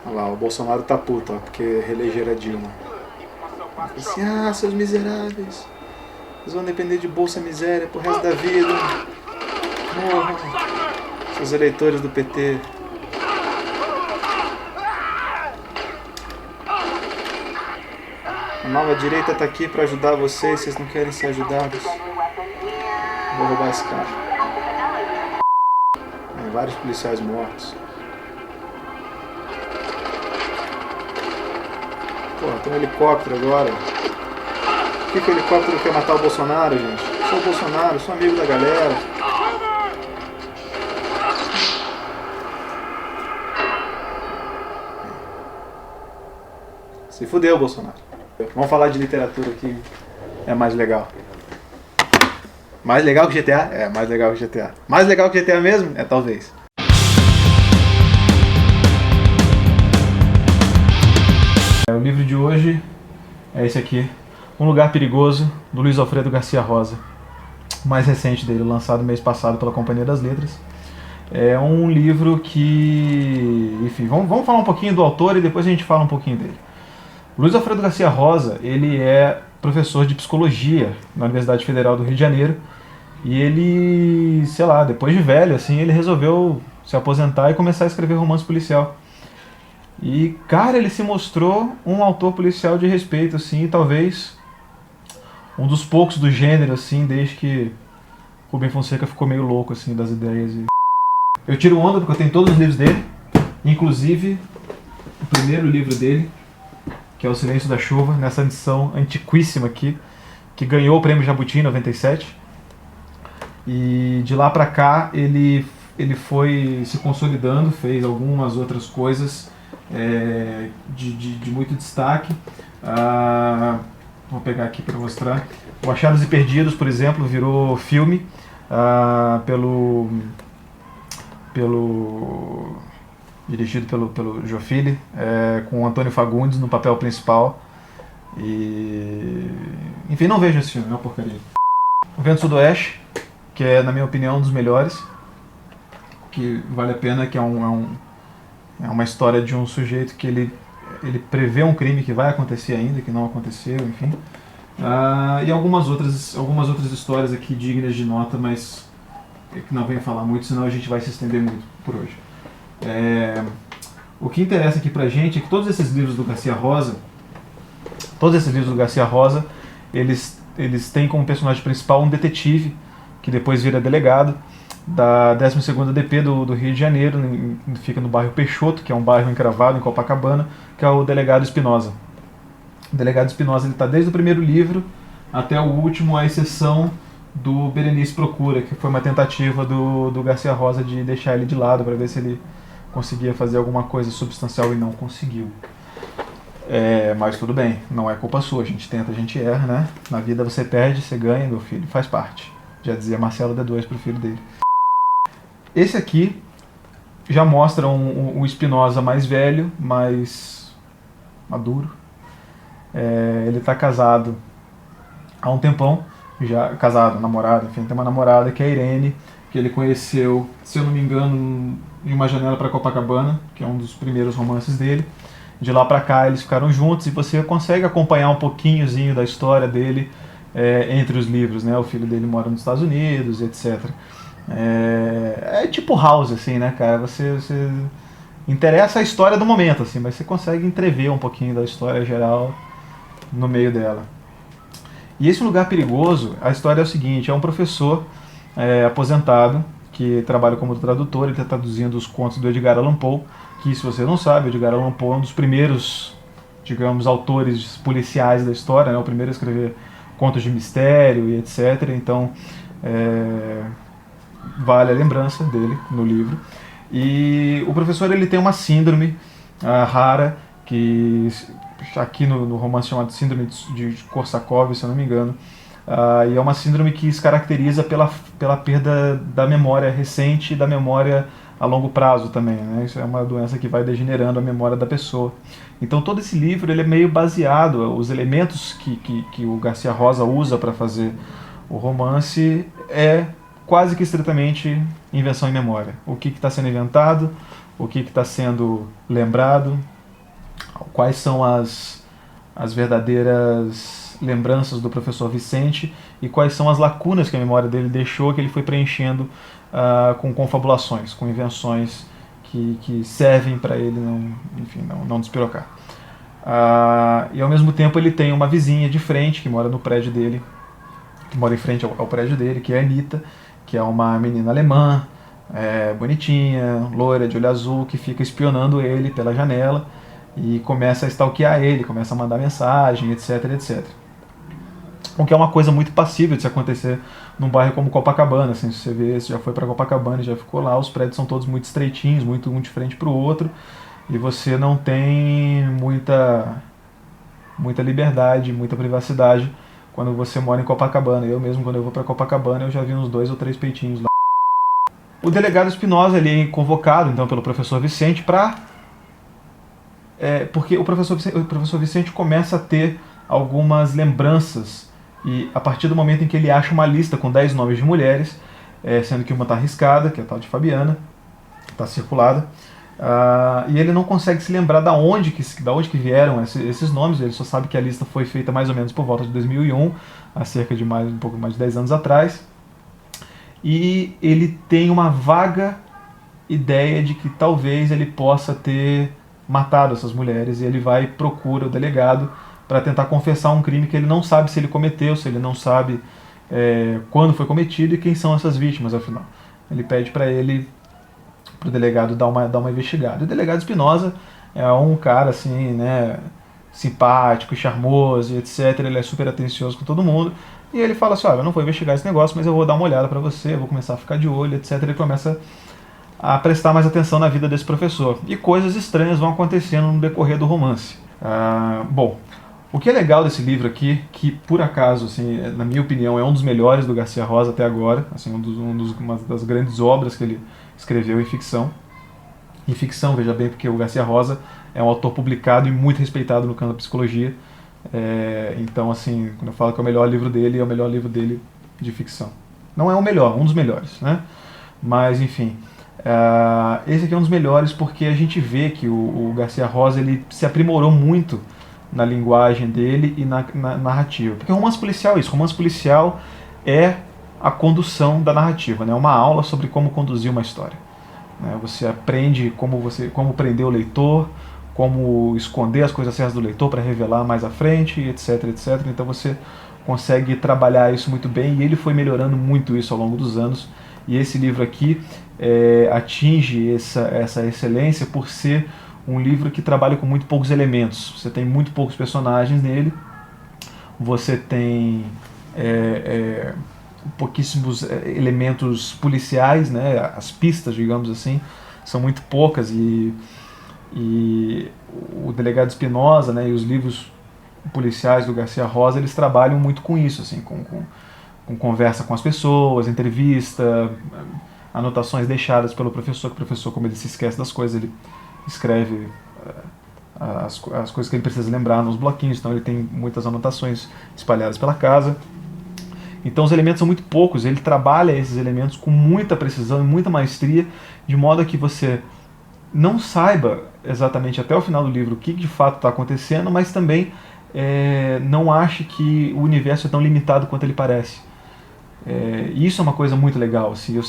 Olha lá, o Bolsonaro tá puto, ó, porque reelegeram a Dilma. Assim, ah, seus miseráveis, vocês vão depender de Bolsa Miséria pro resto da vida. Morram, seus eleitores do PT. A nova direita tá aqui pra ajudar vocês não querem ser ajudados. Vou roubar esse cara. Vários policiais mortos. Pô, tem um helicóptero agora. Por que o helicóptero quer matar o Bolsonaro, gente? Eu sou o Bolsonaro, sou amigo da galera. Se fudeu, Bolsonaro. Vamos falar de literatura aqui. É mais legal. Mais legal que GTA? É, mais legal que GTA. Mais legal que GTA mesmo? É, talvez. O livro de hoje é esse aqui, Um Lugar Perigoso, do Luiz Alfredo Garcia Rosa. O mais recente dele, lançado mês passado pela Companhia das Letras. É um livro que... Enfim, vamos falar um pouquinho do autor e depois a gente fala um pouquinho dele. O Luiz Alfredo Garcia Rosa, ele é professor de psicologia na Universidade Federal do Rio de Janeiro. E ele, sei lá, depois de velho, assim, ele resolveu se aposentar e começar a escrever romance policial. E, cara, ele se mostrou um autor policial de respeito, assim, talvez um dos poucos do gênero, assim, desde que Rubem Fonseca ficou meio louco, assim, das ideias. Eu tiro onda porque eu tenho todos os livros dele, inclusive o primeiro livro dele, que é O Silêncio da Chuva, nessa edição antiquíssima aqui, que ganhou o Prêmio Jabuti em 97. E de lá pra cá ele foi se consolidando, fez algumas outras coisas de muito destaque. Vou pegar aqui para mostrar. O Achados e Perdidos, por exemplo, virou filme dirigido pelo Jofili, com o Antônio Fagundes no papel principal. E enfim, não vejo esse filme, é uma porcaria. O Vento Sudoeste, que é, na minha opinião, um dos melhores, que vale a pena, que é uma história de um sujeito que ele prevê um crime que vai acontecer ainda, que não aconteceu, enfim. E algumas outras histórias aqui dignas de nota, mas que não venho falar muito, senão a gente vai se estender muito por hoje. O que interessa aqui pra gente é que todos esses livros do Garcia Rosa, eles têm como personagem principal um detetive, que depois vira delegado, da 12ª DP do Rio de Janeiro, fica no bairro Peixoto, que é um bairro encravado em Copacabana, que é o delegado Espinosa. O delegado Espinosa está desde o primeiro livro até o último, à exceção do Berenice Procura, que foi uma tentativa do Garcia Rosa de deixar ele de lado para ver se ele conseguia fazer alguma coisa substancial e não conseguiu. Mas tudo bem, não é culpa sua, a gente tenta, a gente erra, né? Na vida você perde, você ganha, meu filho, faz parte. Já dizia Marcelo D2 pro filho dele. Esse aqui já mostra um Espinosa mais velho, mais maduro. Ele está casado há um tempão, já casado, namorado, enfim, tem uma namorada que é a Irene, que ele conheceu, se eu não me engano, em Uma Janela para Copacabana, que é um dos primeiros romances dele. De lá para cá eles ficaram juntos e você consegue acompanhar um pouquinhozinho da história dele entre os livros, né? O filho dele mora nos Estados Unidos, etc. É tipo House, assim, né, cara? Você interessa a história do momento, assim, mas você consegue entrever um pouquinho da história geral no meio dela. E esse Lugar Perigoso, a história é o seguinte: é um professor aposentado que trabalha como tradutor. Ele está traduzindo os contos do Edgar Allan Poe, que, se você não sabe, Edgar Allan Poe é um dos primeiros, digamos, autores policiais da história, né? O primeiro a escrever contos de mistério e etc. Então, vale a lembrança dele no livro. E o professor, ele tem uma síndrome rara, que aqui no romance chamado Síndrome de Korsakov, se eu não me engano, e é uma síndrome que se caracteriza pela perda da memória recente e da memória a longo prazo também, né? Isso é uma doença que vai degenerando a memória da pessoa. Então todo esse livro ele é meio baseado, os elementos que o Garcia Rosa usa para fazer o romance quase que estritamente invenção em memória. O que está sendo inventado, o que está sendo lembrado, quais são as verdadeiras lembranças do professor Vicente e quais são as lacunas que a memória dele deixou, que ele foi preenchendo com confabulações, com invenções que servem para ele não despirocar. E ao mesmo tempo ele tem uma vizinha de frente que mora no prédio dele, que mora em frente ao prédio dele, que é a Anitta, que é uma menina alemã, bonitinha, loira, de olho azul, que fica espionando ele pela janela e começa a stalkear ele, começa a mandar mensagem, etc, etc. O que é uma coisa muito passível de se acontecer num bairro como Copacabana. Assim, se você vê, você já foi para Copacabana e já ficou lá, os prédios são todos muito estreitinhos, muito um de frente para o outro, e você não tem muita liberdade, muita privacidade quando você mora em Copacabana. Eu mesmo, quando eu vou para Copacabana, eu já vi uns 2 ou 3 peitinhos lá. O delegado Espinosa ele é convocado então pelo professor Vicente porque o professor Vicente começa a ter algumas lembranças, e a partir do momento em que ele acha uma lista com 10 nomes de mulheres, sendo que uma está arriscada, que é a tal de Fabiana, está circulada, e ele não consegue se lembrar da onde que vieram esses nomes. Ele só sabe que a lista foi feita mais ou menos por volta de 2001, há cerca de um pouco mais de 10 anos atrás, e ele tem uma vaga ideia de que talvez ele possa ter matado essas mulheres, e ele procura o delegado para tentar confessar um crime que ele não sabe se ele cometeu, se ele não sabe quando foi cometido e quem são essas vítimas, afinal. Ele pede para o delegado dar uma investigada. O delegado Espinosa é um cara assim, né, simpático, charmoso, etc. Ele é super atencioso com todo mundo. E ele fala assim, olha, eu não vou investigar esse negócio, mas eu vou dar uma olhada para você, eu vou começar a ficar de olho, etc. Ele começa a prestar mais atenção na vida desse professor. E coisas estranhas vão acontecendo no decorrer do romance. Bom, o que é legal desse livro aqui, que por acaso, assim, na minha opinião, é um dos melhores do Garcia Rosa até agora, assim, uma das grandes obras que ele escreveu em ficção. Em ficção, veja bem, porque o Garcia Rosa é um autor publicado e muito respeitado no campo da psicologia. Então, assim, quando eu falo que é o melhor livro dele, é o melhor livro dele de ficção. Não é o melhor, um dos melhores, né? Mas, enfim, esse aqui é um dos melhores porque a gente vê que o Garcia Rosa ele se aprimorou muito na linguagem dele e na narrativa. Porque romance policial é isso. Romance policial é a condução da narrativa, né? Uma aula sobre como conduzir uma história. Você aprende como prender o leitor, como esconder as coisas certas do leitor para revelar mais à frente, etc, etc. Então você consegue trabalhar isso muito bem, e ele foi melhorando muito isso ao longo dos anos. E esse livro aqui atinge essa excelência por ser um livro que trabalha com muito poucos elementos. Você tem muito poucos personagens nele, você tem pouquíssimos elementos policiais, né? As pistas, digamos assim, são muito poucas, e o delegado Espinosa, né, e os livros policiais do Garcia Rosa, eles trabalham muito com isso, assim, com conversa com as pessoas, entrevista, anotações deixadas pelo professor, que o professor, como ele se esquece das coisas, ele escreve as coisas que ele precisa lembrar nos bloquinhos, então ele tem muitas anotações espalhadas pela casa. Então os elementos são muito poucos, ele trabalha esses elementos com muita precisão e muita maestria, de modo que você não saiba exatamente até o final do livro o que de fato está acontecendo, mas também não ache que o universo é tão limitado quanto ele parece. Isso é uma coisa muito legal. Assim,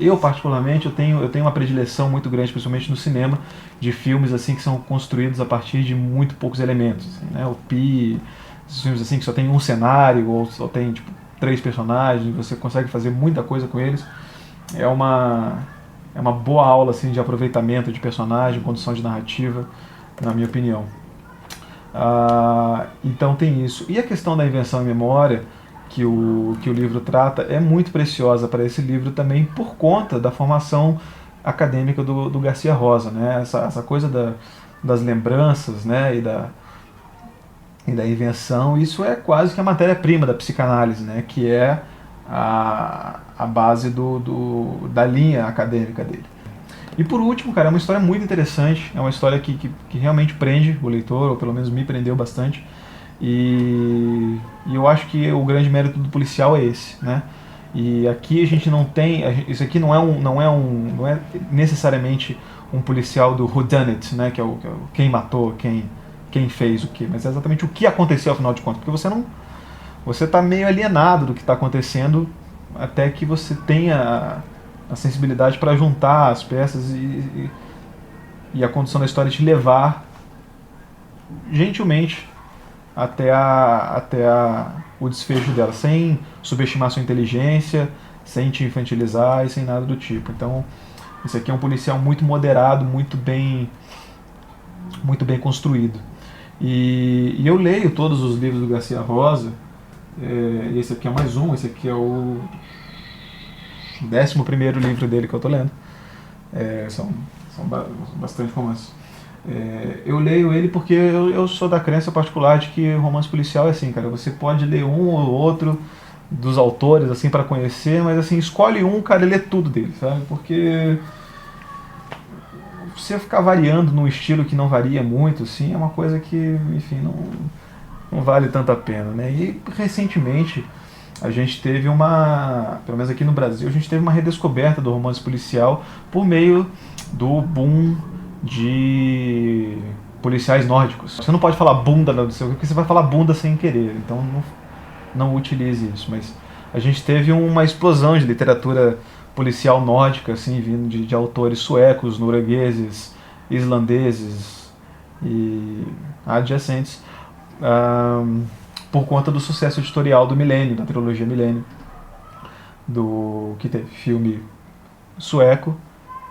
eu particularmente, eu tenho uma predileção muito grande, principalmente no cinema, de filmes assim que são construídos a partir de muito poucos elementos. Assim, né? O Pi, esses filmes assim que só tem um cenário, ou só tem tipo 3 personagens, você consegue fazer muita coisa com eles. É uma boa aula assim, de aproveitamento de personagem, condução de narrativa, na minha opinião. Então tem isso. E a questão da invenção e memória, que o livro trata, é muito preciosa para esse livro também por conta da formação acadêmica do Garcia Rosa, né? Essa coisa das lembranças, né? e da invenção, isso é quase que a matéria-prima da psicanálise, né? Que é a base da linha acadêmica dele. E por último, cara, é uma história muito interessante, é uma história que realmente prende o leitor, ou pelo menos me prendeu bastante. E eu acho que o grande mérito do policial é esse, né? E aqui a gente não tem, isso aqui não é necessariamente um policial do whodunit, né? Que é o quem matou, quem quem fez o quê, mas é exatamente o que aconteceu, afinal de contas, porque você está meio alienado do que está acontecendo até que você tenha a sensibilidade para juntar as peças e a condução da história te levar gentilmente até o desfecho dela, sem subestimar sua inteligência, sem te infantilizar e sem nada do tipo. Então, esse aqui é um policial muito moderado, muito bem construído. E eu leio todos os livros do Garcia Rosa. Esse aqui é mais um, esse aqui é o 11º livro dele que eu estou lendo. São bastante romances. Eu leio ele porque eu sou da crença particular de que romance policial é assim, cara. Você pode ler um ou outro dos autores assim para conhecer, mas assim, escolhe um, cara, e lê tudo dele, sabe? Porque você ficar variando num estilo que não varia muito, assim, é uma coisa que, enfim, não vale tanto a pena, né? E recentemente a gente teve pelo menos aqui no Brasil, a gente teve uma redescoberta do romance policial por meio do boom de policiais nórdicos. Você não pode falar bunda no seu, porque você vai falar bunda sem querer, então não utilize isso. Mas a gente teve uma explosão de literatura policial nórdica, assim, vindo de autores suecos, noruegueses, islandeses e adjacentes, por conta do sucesso editorial do Milênio, da trilogia Milênio, que teve filme sueco,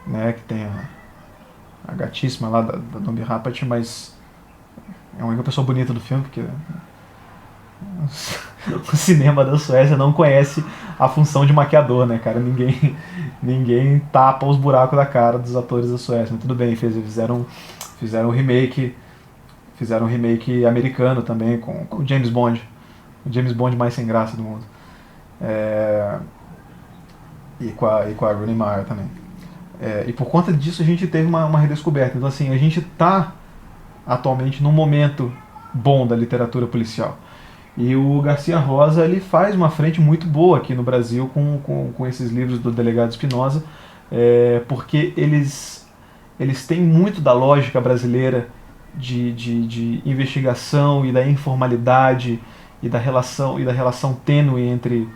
né, que tem a gatíssima lá da Noomi Rapace, mas é a única pessoa bonita do filme, porque o cinema da Suécia não conhece a função de maquiador, né, cara? Ninguém tapa os buracos da cara dos atores da Suécia, mas tudo bem, fizeram um remake americano também com o James Bond, o James Bond mais sem graça do mundo, e com a Rooney Mara também. E por conta disso a gente teve uma redescoberta. Então assim, a gente está atualmente num momento bom da literatura policial. E o Garcia Rosa, ele faz uma frente muito boa aqui no Brasil com esses livros do Delegado Espinosa, porque eles têm muito da lógica brasileira de investigação e da informalidade e da relação tênue entre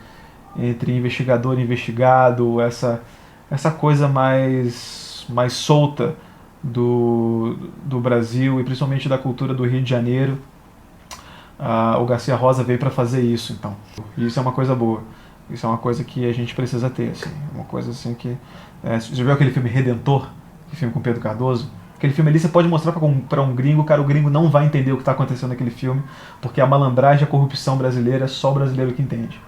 investigador e investigado, essa coisa mais solta do Brasil e principalmente da cultura do Rio de Janeiro. O Garcia Rosa veio para fazer isso, então. E isso é uma coisa boa. Isso é uma coisa que a gente precisa ter, assim. Uma coisa assim que... Você já viu aquele filme Redentor? Aquele filme com Pedro Cardoso? Aquele filme ali você pode mostrar para um gringo, cara, o gringo não vai entender o que está acontecendo naquele filme, porque a malandragem e a corrupção brasileira é só o brasileiro que entende.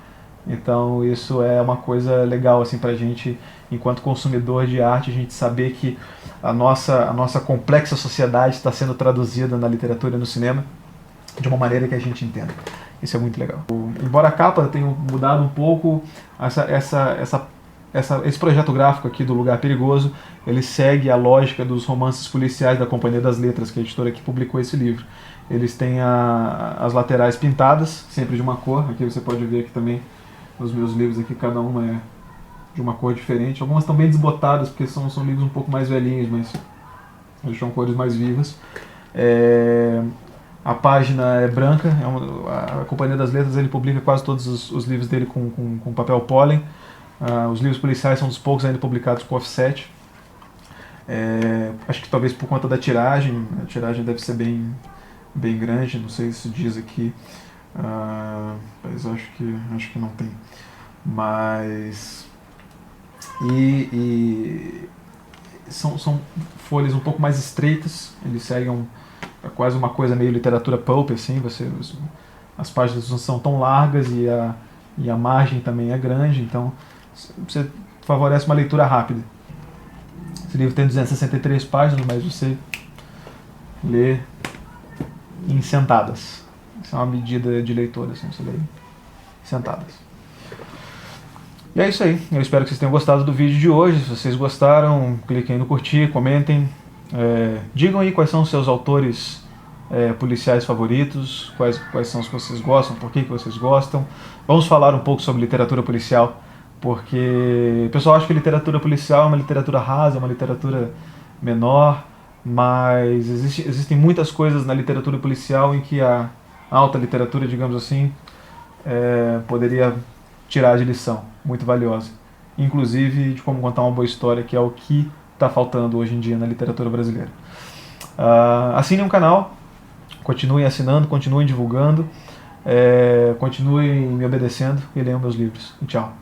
Então isso é uma coisa legal assim, pra gente, enquanto consumidor de arte, a gente saber que a nossa complexa sociedade está sendo traduzida na literatura e no cinema de uma maneira que a gente entenda. Isso é muito legal. Embora a capa tenha mudado um pouco, esse projeto gráfico aqui do Lugar Perigoso, ele segue a lógica dos romances policiais da Companhia das Letras, que é a editora que publicou esse livro. Eles têm as laterais pintadas, sempre de uma cor. Aqui você pode ver aqui também os meus livros aqui, cada uma é de uma cor diferente. Algumas estão bem desbotadas, porque são livros um pouco mais velhinhos, mas eles são cores mais vivas. A página é branca, a Companhia das Letras ele publica quase todos os livros dele com papel pólen. Os livros policiais são dos poucos ainda publicados com offset. Acho que talvez por conta da tiragem, a tiragem deve ser bem grande, não sei se diz aqui, mas acho que não tem. Mas são folhas um pouco mais estreitas, eles seguem quase uma coisa meio literatura pulp, assim, as páginas não são tão largas e a margem também é grande, então você favorece uma leitura rápida. Esse livro tem 263 páginas, mas você lê em sentadas. Isso é uma medida de leitura, assim, você lê em sentadas. E é isso aí. Eu espero que vocês tenham gostado do vídeo de hoje. Se vocês gostaram, cliquem aí no curtir, comentem. Digam aí quais são os seus autores policiais favoritos, quais são os que vocês gostam, por que vocês gostam. Vamos falar um pouco sobre literatura policial, porque o pessoal acha que literatura policial é uma literatura rasa, uma literatura menor, mas existem muitas coisas na literatura policial em que a alta literatura, digamos assim, poderia tirar de lição, muito valiosa. Inclusive de como contar uma boa história, que é o que está faltando hoje em dia na literatura brasileira. Assinem um canal, continuem assinando, continuem divulgando, continuem me obedecendo e leiam meus livros. Tchau.